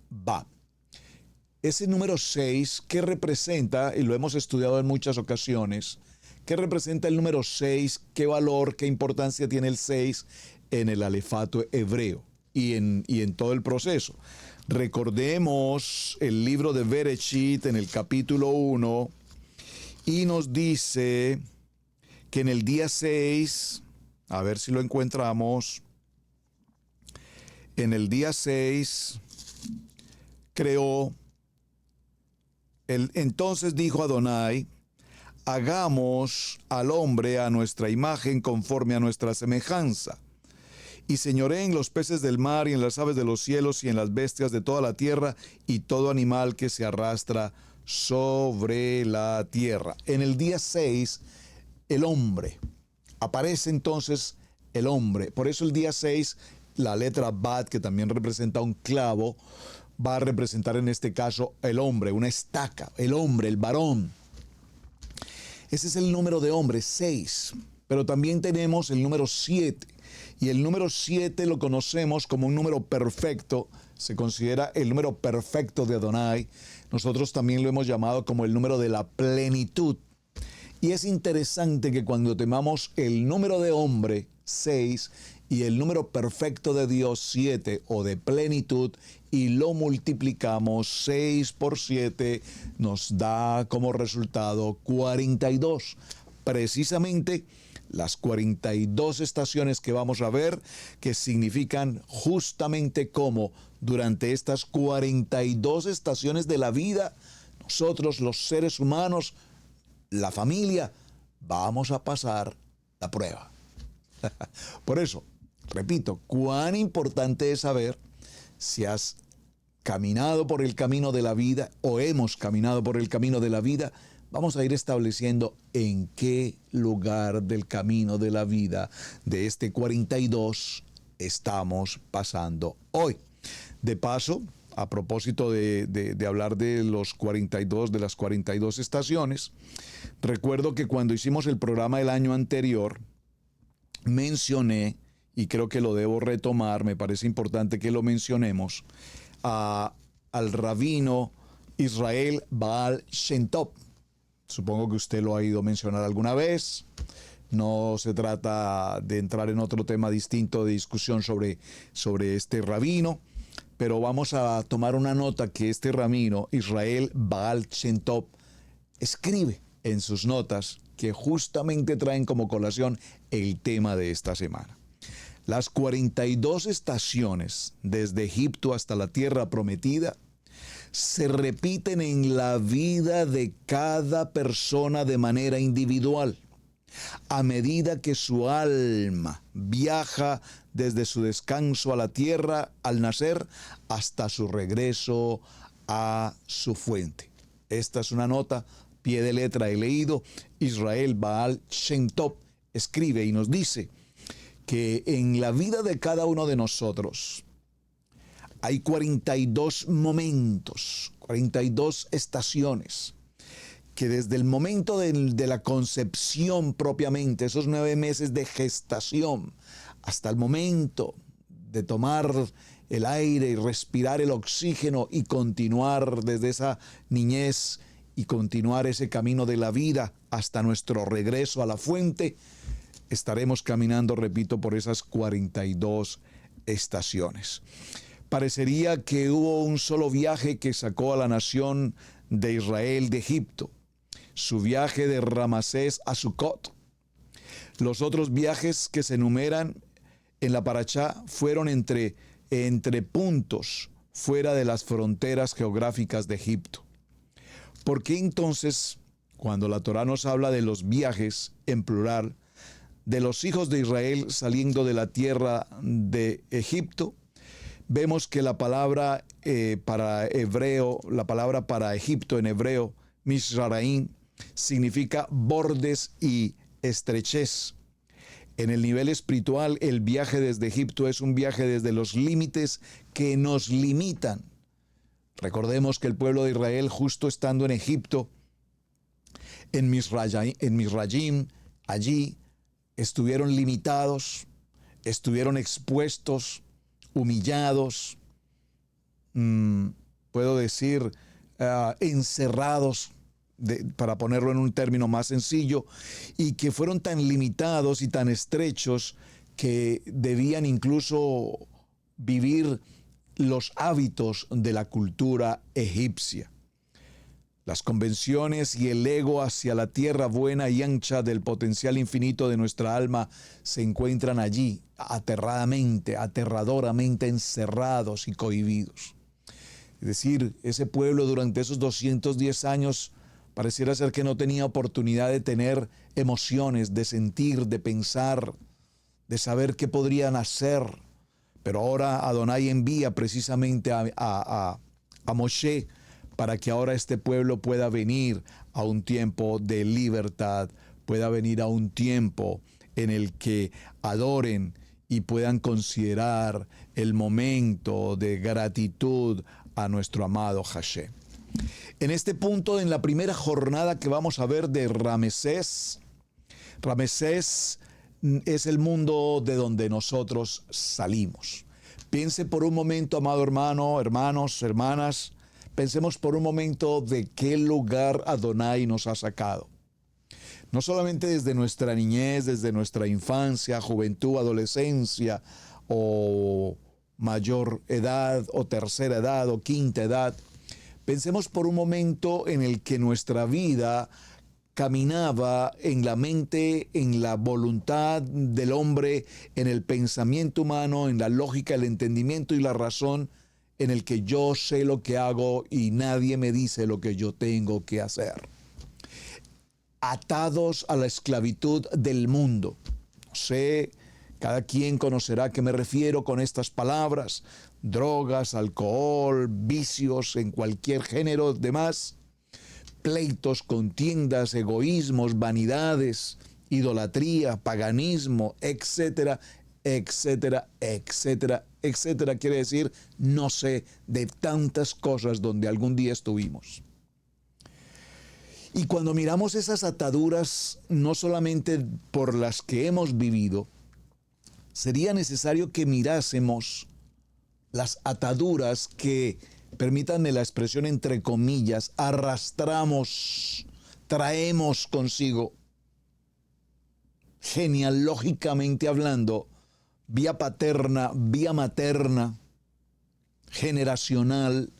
Bab. Ese número 6, ¿qué representa? Y lo hemos estudiado en muchas ocasiones. ¿Qué representa el número 6? ¿Qué valor, qué importancia tiene el 6 en el alefato hebreo y en todo el proceso? Recordemos el libro de Bereshit en el capítulo 1 y nos dice que en el día 6, a ver si lo encontramos, en el día 6 creó, entonces dijo Adonai, hagamos al hombre a nuestra imagen conforme a nuestra semejanza, y señoré en los peces del mar y en las aves de los cielos y en las bestias de toda la tierra y todo animal que se arrastra sobre la tierra. En el día 6, el hombre. Aparece entonces el hombre. Por eso el día 6, la letra Bat, que también representa un clavo, va a representar en este caso el hombre, una estaca, el hombre, el varón. Ese es el número de hombre, 6. Pero también tenemos el número 7. Y el número 7 lo conocemos como un número perfecto. Se considera el número perfecto de Adonai. Nosotros también lo hemos llamado como el número de la plenitud. Y es interesante que cuando tomamos el número de hombre, 6, y el número perfecto de Dios, 7, o de plenitud, y lo multiplicamos, 6 por 7, nos da como resultado 42. Precisamente las 42 estaciones que vamos a ver, que significan justamente cómo durante estas 42 estaciones de la vida, nosotros los seres humanos, la familia, vamos a pasar la prueba. Por eso, repito, cuán importante es saber si has caminado por el camino de la vida o hemos caminado por el camino de la vida. Vamos a ir estableciendo en qué lugar del camino de la vida de este 42 estamos pasando hoy. De paso, a propósito de hablar de los 42, de las 42 estaciones, recuerdo que cuando hicimos el programa el año anterior, mencioné, y creo que lo debo retomar, me parece importante que lo mencionemos, al rabino Israel Baal Shem Tov. Supongo que usted lo ha ido mencionar alguna vez. No se trata de entrar en otro tema distinto de discusión sobre este rabino, pero vamos a tomar una nota que este rabino, Israel Baal Shem Tov, escribe en sus notas que justamente traen como colación el tema de esta semana. Las 42 estaciones desde Egipto hasta la tierra prometida se repiten en la vida de cada persona de manera individual, a medida que su alma viaja desde su descanso a la tierra al nacer hasta su regreso a su fuente. Esta es una nota, pie de letra he leído. Israel Baal Shem Tov escribe y nos dice que en la vida de cada uno de nosotros hay 42 momentos, 42 estaciones, que desde el momento de la concepción propiamente, esos 9 meses de gestación, hasta el momento de tomar el aire y respirar el oxígeno y continuar desde esa niñez y continuar ese camino de la vida hasta nuestro regreso a la fuente, estaremos caminando, repito, por esas 42 estaciones. Parecería que hubo un solo viaje que sacó a la nación de Israel de Egipto, su viaje de Ramasés a Sucot. Los otros viajes que se enumeran en la Parashá fueron entre puntos fuera de las fronteras geográficas de Egipto. ¿Por qué entonces, cuando la Torá nos habla de los viajes en plural, de los hijos de Israel saliendo de la tierra de Egipto, vemos que la palabra para hebreo, la palabra para Egipto en hebreo, Mizraim, significa bordes y estrechez? En el nivel espiritual, el viaje desde Egipto es un viaje desde los límites que nos limitan. Recordemos que el pueblo de Israel, justo estando en Egipto, en Misrayim, allí estuvieron limitados, estuvieron expuestos, humillados, puedo decir, encerrados, para ponerlo en un término más sencillo, y que fueron tan limitados y tan estrechos que debían incluso vivir los hábitos de la cultura egipcia. Las convenciones y el ego hacia la tierra buena y ancha del potencial infinito de nuestra alma se encuentran allí, aterradoramente encerrados y cohibidos. Es decir, ese pueblo durante esos 210 años pareciera ser que no tenía oportunidad de tener emociones, de sentir, de pensar, de saber qué podrían hacer. Pero ahora Adonai envía precisamente a Moshe para que ahora este pueblo pueda venir a un tiempo de libertad, pueda venir a un tiempo en el que adoren y puedan considerar el momento de gratitud a nuestro amado Hashem. En este punto, en la primera jornada que vamos a ver de Ramesés, Ramesés es el mundo de donde nosotros salimos. Piense por un momento, amado hermano, hermanos, hermanas, pensemos por un momento de qué lugar Adonai nos ha sacado. No solamente desde nuestra niñez, desde nuestra infancia, juventud, adolescencia o mayor edad o tercera edad o quinta edad. Pensemos por un momento en el que nuestra vida caminaba en la mente, en la voluntad del hombre, en el pensamiento humano, en la lógica, el entendimiento y la razón, en el que yo sé lo que hago y nadie me dice lo que yo tengo que hacer. Atados a la esclavitud del mundo. No sé, cada quien conocerá a qué me refiero con estas palabras. Drogas, alcohol, vicios en cualquier género, demás. Pleitos, contiendas, egoísmos, vanidades, idolatría, paganismo, etcétera, etcétera, etcétera, etcétera. Quiere decir, no sé, de tantas cosas donde algún día estuvimos. Y cuando miramos esas ataduras, no solamente por las que hemos vivido, sería necesario que mirásemos las ataduras que, permítanme la expresión entre comillas, arrastramos, traemos consigo, genealógicamente hablando, vía paterna, vía materna, generacional,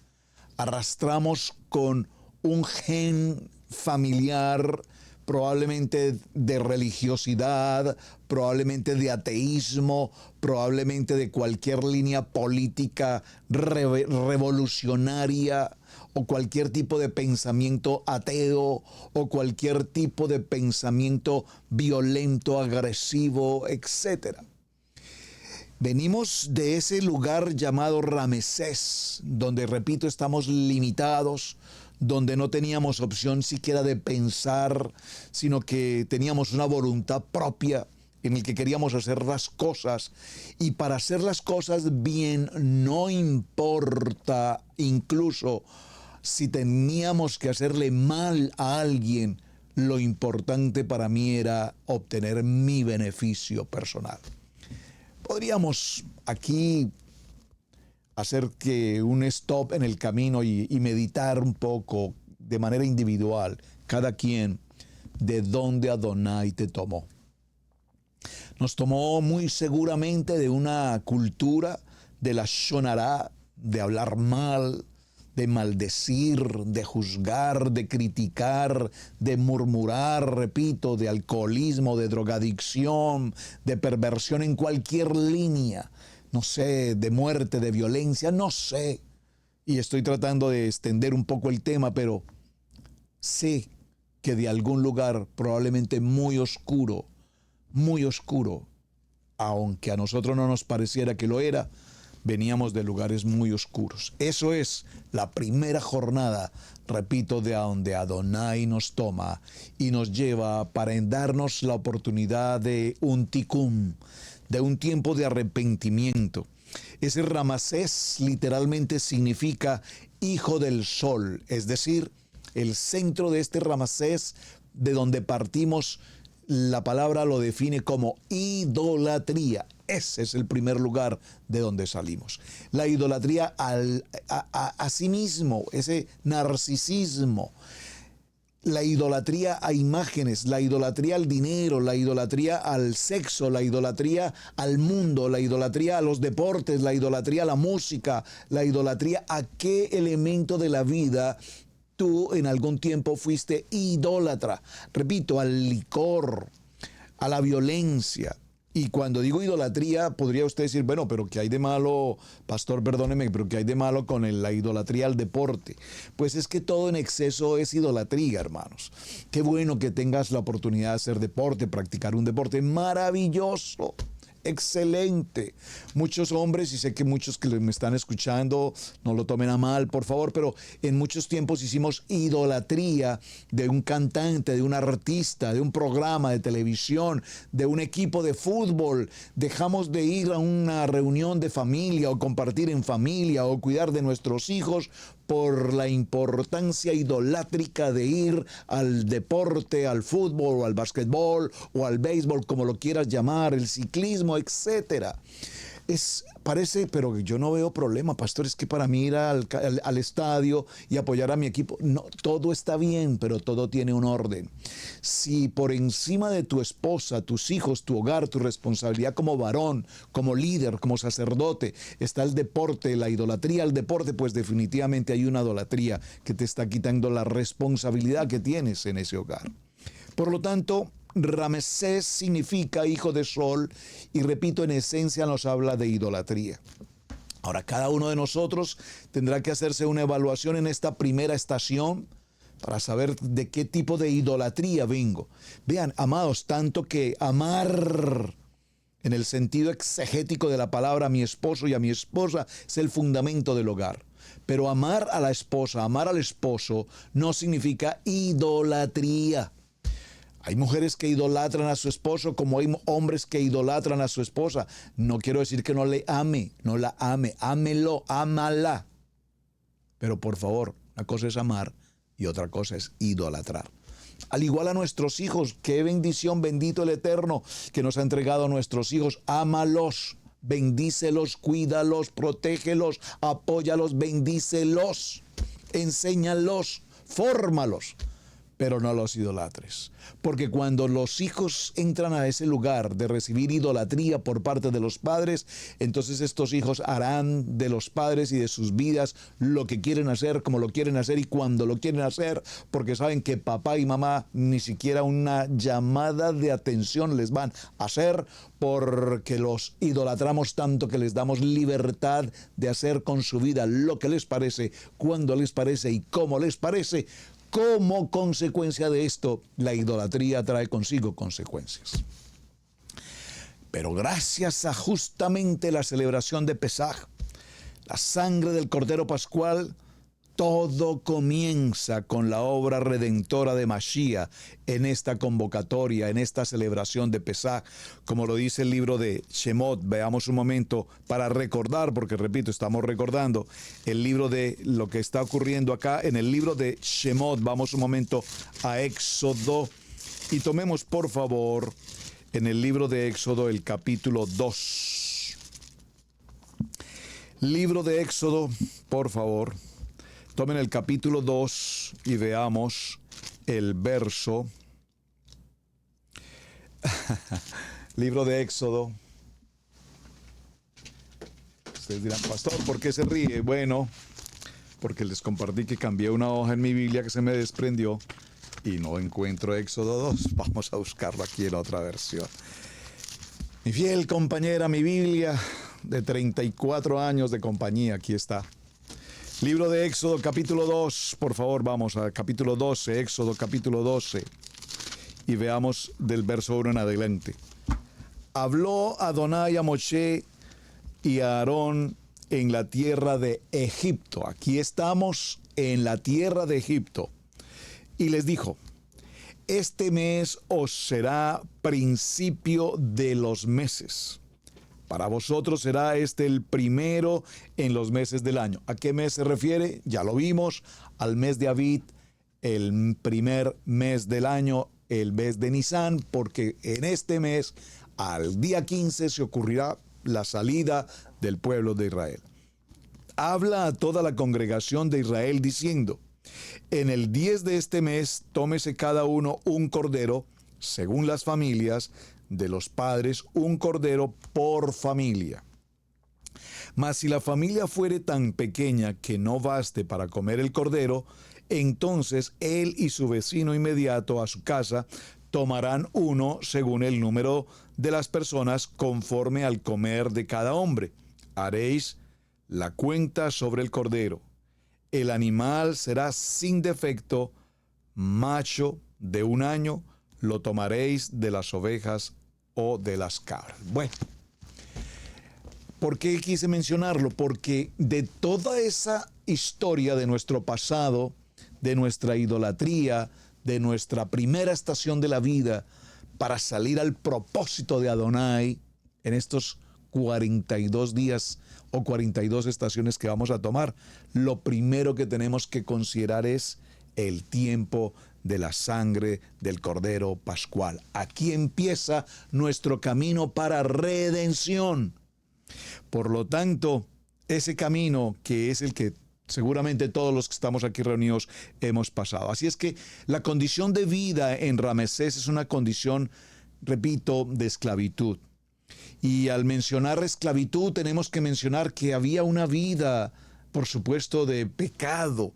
arrastramos con un gen familiar, probablemente de religiosidad, probablemente de ateísmo, probablemente de cualquier línea política revolucionaria o cualquier tipo de pensamiento ateo o cualquier tipo de pensamiento violento, agresivo, etc. Venimos de ese lugar llamado Ramesés, donde, repito, estamos limitados, donde no teníamos opción siquiera de pensar, sino que teníamos una voluntad propia en el que queríamos hacer las cosas. Y para hacer las cosas bien, no importa incluso si teníamos que hacerle mal a alguien, lo importante para mí era obtener mi beneficio personal. Podríamos aquí hacer que un stop en el camino y meditar un poco de manera individual, cada quien, de dónde Adonai te tomó. Nos tomó muy seguramente de una cultura de la shonará, de hablar mal, de maldecir, de juzgar, de criticar, de murmurar, repito, de alcoholismo, de drogadicción, de perversión en cualquier línea. No sé, de muerte, de violencia, no sé. Y estoy tratando de extender un poco el tema, pero sé que de algún lugar probablemente muy oscuro, aunque a nosotros no nos pareciera que lo era, veníamos de lugares muy oscuros. Eso es la primera jornada, repito, de donde Adonai nos toma y nos lleva para darnos la oportunidad de un tikkun, de un tiempo de arrepentimiento. Ese Ramesés literalmente significa hijo del sol, es decir, el centro de este Ramsés, de donde partimos, la palabra lo define como idolatría. Ese es el primer lugar de donde salimos. La idolatría a sí mismo, ese narcisismo. La idolatría a imágenes, la idolatría al dinero, la idolatría al sexo, la idolatría al mundo, la idolatría a los deportes, la idolatría a la música, la idolatría a qué elemento de la vida tú en algún tiempo fuiste idólatra. Repito, al licor, a la violencia. Y cuando digo idolatría, podría usted decir, bueno, pero ¿qué hay de malo, pastor, perdóneme, pero qué hay de malo con la idolatría al deporte? Pues es que todo en exceso es idolatría, hermanos. Qué bueno que tengas la oportunidad de hacer deporte, practicar un deporte maravilloso. Excelente. Muchos hombres, y sé que muchos que me están escuchando no lo tomen a mal, por favor, pero en muchos tiempos hicimos idolatría de un cantante, de un artista, de un programa de televisión, de un equipo de fútbol. Dejamos de ir a una reunión de familia o compartir en familia o cuidar de nuestros hijos por la importancia idolátrica de ir al deporte, al fútbol o al básquetbol o al béisbol, como lo quieras llamar, el ciclismo, etcétera. Parece, pero yo no veo problema, pastor, es que para mí ir al estadio y apoyar a mi equipo, no, todo está bien, pero todo tiene un orden. Si por encima de tu esposa, tus hijos, tu hogar, tu responsabilidad como varón, como líder, como sacerdote, está el deporte, la idolatría al deporte, pues definitivamente hay una idolatría que te está quitando la responsabilidad que tienes en ese hogar. Por lo tanto, Ramsés significa hijo de sol y, repito, en esencia nos habla de idolatría. Ahora, cada uno de nosotros tendrá que hacerse una evaluación en esta primera estación para saber de qué tipo de idolatría vengo. Vean, amados, tanto que amar en el sentido exegético de la palabra a mi esposo y a mi esposa es el fundamento del hogar. Pero amar a la esposa, amar al esposo no significa idolatría. Hay mujeres que idolatran a su esposo como hay hombres que idolatran a su esposa. No quiero decir que no le ame, no la ame, ámelo, ámala. Pero por favor, una cosa es amar y otra cosa es idolatrar. Al igual a nuestros hijos, qué bendición, bendito el Eterno que nos ha entregado a nuestros hijos. Ámalos, bendícelos, cuídalos, protégelos, apóyalos, bendícelos, enséñalos, fórmalos. Pero no los idolatres. Porque cuando los hijos entran a ese lugar de recibir idolatría por parte de los padres, entonces estos hijos harán de los padres y de sus vidas lo que quieren hacer, como lo quieren hacer y cuando lo quieren hacer, porque saben que papá y mamá ni siquiera una llamada de atención les van a hacer, porque los idolatramos tanto que les damos libertad de hacer con su vida lo que les parece, cuando les parece y cómo les parece. Como consecuencia de esto, la idolatría trae consigo consecuencias. Pero gracias a justamente la celebración de Pesaj, la sangre del Cordero Pascual, todo comienza con la obra redentora de Mashiach en esta convocatoria, en esta celebración de Pesaj, como lo dice el libro de Shemot. Veamos un momento para recordar, porque repito, estamos recordando el libro de lo que está ocurriendo acá en el libro de Shemot. Vamos un momento a Éxodo y tomemos por favor en el libro de Éxodo el capítulo 2. Libro de Éxodo, por favor. Tomen el capítulo 2 y veamos el verso. Libro de Éxodo. Ustedes dirán, pastor, ¿por qué se ríe? Bueno, porque les compartí que cambié una hoja en mi Biblia que se me desprendió y no encuentro Éxodo 2. Vamos a buscarlo aquí en otra versión. Mi fiel compañera, mi Biblia de 34 años de compañía, aquí está. Libro de Éxodo, capítulo 2, por favor, vamos a capítulo 12, Éxodo, capítulo 12, y veamos del verso 1 en adelante. Habló Adonai a Moshe y a Aarón en la tierra de Egipto. Aquí estamos en la tierra de Egipto. Y les dijo, este mes os será principio de los meses. Para vosotros será este el primero en los meses del año. ¿A qué mes se refiere? Ya lo vimos, al mes de Abib, el primer mes del año, el mes de Nisán, porque en este mes, al día 15, se ocurrirá la salida del pueblo de Israel. Habla a toda la congregación de Israel diciendo: en el 10 de este mes, tómese cada uno un cordero, según las familias de los padres, un cordero por familia. Mas si la familia fuere tan pequeña que no baste para comer el cordero, entonces él y su vecino inmediato a su casa tomarán uno según el número de las personas, conforme al comer de cada hombre. Haréis la cuenta sobre el cordero. El animal será sin defecto, macho de 1 año, lo tomaréis de las ovejas o de las cabras. Bueno, ¿por qué quise mencionarlo? Porque de toda esa historia de nuestro pasado, de nuestra idolatría, de nuestra primera estación de la vida, para salir al propósito de Adonai en estos 42 días o 42 estaciones que vamos a tomar, lo primero que tenemos que considerar es el tiempo de la sangre del Cordero Pascual. Aquí empieza nuestro camino para redención. Por lo tanto, ese camino que es el que seguramente todos los que estamos aquí reunidos hemos pasado. Así es que la condición de vida en Ramesés es una condición, repito, de esclavitud. Y al mencionar esclavitud tenemos que mencionar que había una vida, por supuesto, de pecado,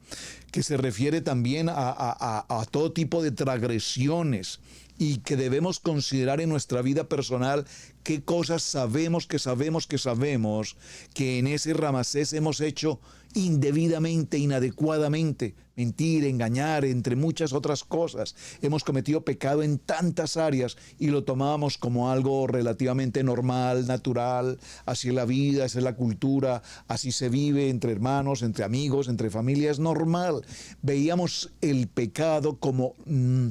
que se refiere también a todo tipo de transgresiones, y que debemos considerar en nuestra vida personal qué cosas sabemos que en ese Ramesés hemos hecho indebidamente, inadecuadamente, mentir, engañar, entre muchas otras cosas. Hemos cometido pecado en tantas áreas y lo tomábamos como algo relativamente normal, natural. Así es la vida, esa es la cultura, así se vive entre hermanos, entre amigos, entre familias, normal. Veíamos el pecado como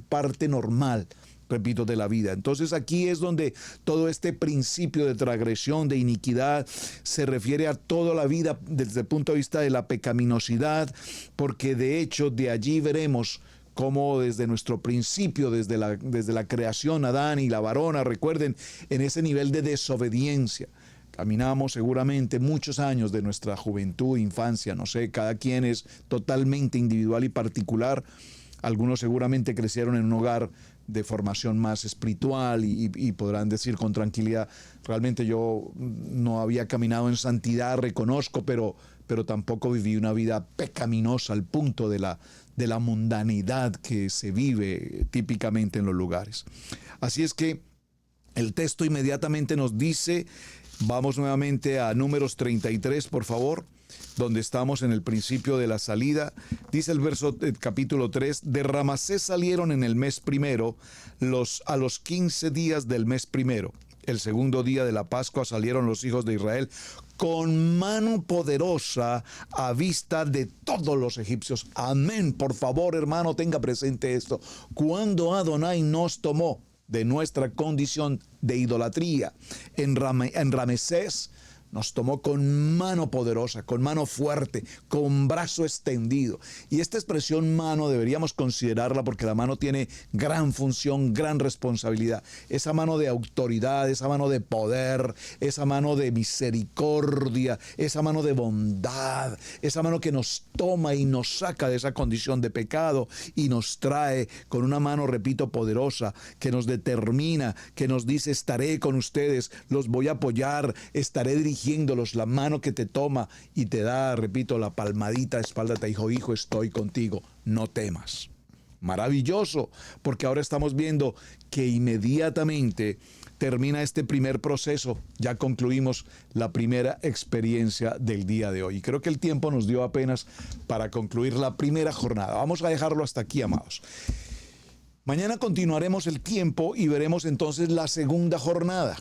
parte normal, repito, de la vida. Entonces aquí es donde todo este principio de transgresión, de iniquidad, se refiere a toda la vida desde el punto de vista de la pecaminosidad, porque de hecho de allí veremos cómo desde nuestro principio, desde la creación, Adán y la varona, recuerden, en ese nivel de desobediencia. Caminamos seguramente muchos años de nuestra juventud, infancia, no sé, cada quien es totalmente individual y particular. Algunos seguramente crecieron en un hogar de formación más espiritual y podrán decir con tranquilidad, realmente yo no había caminado en santidad, reconozco, pero tampoco viví una vida pecaminosa al punto de la mundanidad que se vive típicamente en los lugares. Así es que el texto inmediatamente nos dice, vamos nuevamente a Números 33, por favor, donde estamos en el principio de la salida. Dice el verso capítulo 3, de Ramesés salieron en el mes primero, a los 15 días del mes primero. El segundo día de la Pascua salieron los hijos de Israel con mano poderosa a vista de todos los egipcios. Amén. Por favor, hermano, tenga presente esto. Cuando Adonai nos tomó de nuestra condición de idolatría en Ramesés, nos tomó con mano poderosa, con mano fuerte, con brazo extendido. Y esta expresión mano deberíamos considerarla porque la mano tiene gran función, gran responsabilidad. Esa mano de autoridad, esa mano de poder, esa mano de misericordia, esa mano de bondad, esa mano que nos toma y nos saca de esa condición de pecado y nos trae con una mano, repito, poderosa, que nos determina, que nos dice: estaré con ustedes, los voy a apoyar, estaré dirigiéndolos. La mano que te toma y te da, repito, la palmadita de espalda, te dijo: hijo, estoy contigo, no temas. Maravilloso, porque ahora estamos viendo que inmediatamente termina este primer proceso. Ya concluimos la primera experiencia del día de hoy. Y creo que el tiempo nos dio apenas para concluir la primera jornada. Vamos a dejarlo hasta aquí, amados. Mañana continuaremos el tiempo y veremos entonces la segunda jornada,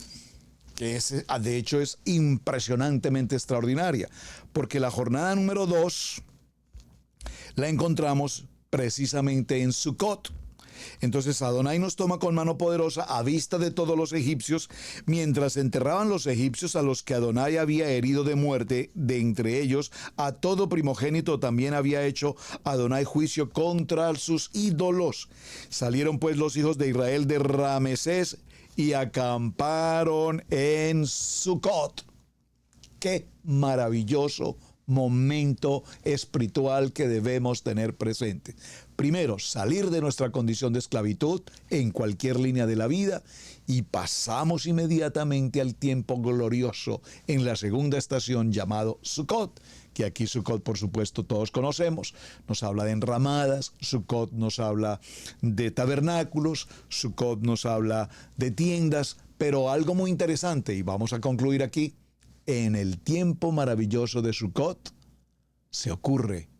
que de hecho es impresionantemente extraordinaria, porque la jornada número 2 la encontramos precisamente en Sukkot. Entonces Adonai nos toma con mano poderosa a vista de todos los egipcios, mientras enterraban los egipcios a los que Adonai había herido de muerte, de entre ellos a todo primogénito también había hecho Adonai juicio contra sus ídolos. Salieron pues los hijos de Israel de Ramesés y acamparon en Sucot. Qué maravilloso momento espiritual que debemos tener presente. Primero, salir de nuestra condición de esclavitud en cualquier línea de la vida, y pasamos inmediatamente al tiempo glorioso en la segunda estación llamado Sucot, que aquí Sucot, por supuesto, todos conocemos. Nos habla de enramadas, Sucot nos habla de tabernáculos, Sucot nos habla de tiendas, pero algo muy interesante, y vamos a concluir aquí. En el tiempo maravilloso de Sucot se ocurre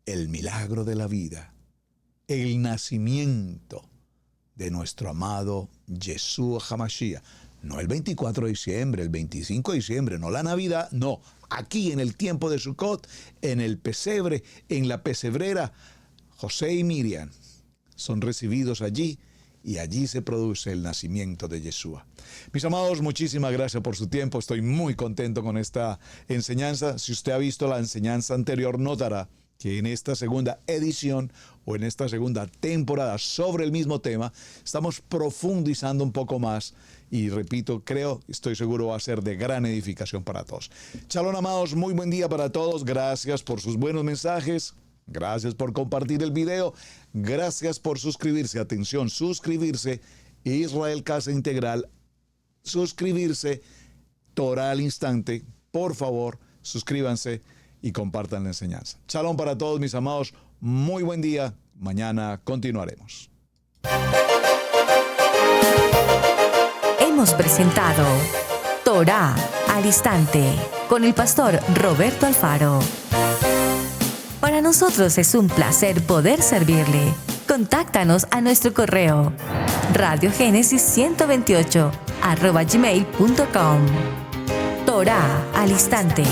el milagro de la vida, el nacimiento de nuestro amado Yeshua HaMashiach. No el 24 de diciembre, el 25 de diciembre, no la Navidad, no. Aquí en el tiempo de Sucot, en el pesebre, en la pesebrera, José y Miriam son recibidos allí, y allí se produce el nacimiento de Yeshua. Mis amados, muchísimas gracias por su tiempo. Estoy muy contento con esta enseñanza. Si usted ha visto la enseñanza anterior, notará que en esta segunda edición o en esta segunda temporada sobre el mismo tema, estamos profundizando un poco más. Y repito, estoy seguro va a ser de gran edificación para todos. Shalom, amados, muy buen día para todos. Gracias por sus buenos mensajes. Gracias por compartir el video. Gracias por suscribirse. Atención, suscribirse. Israel Casa Integral. Suscribirse. Torah al Instante. Por favor, suscríbanse y compartan la enseñanza. Shalom para todos, mis amados. Muy buen día. Mañana continuaremos. Hemos presentado Torah al Instante con el pastor Roberto Alfaro. Para nosotros es un placer poder servirle. Contáctanos a nuestro correo radiogenesis128@gmail.com. Torah al Instante.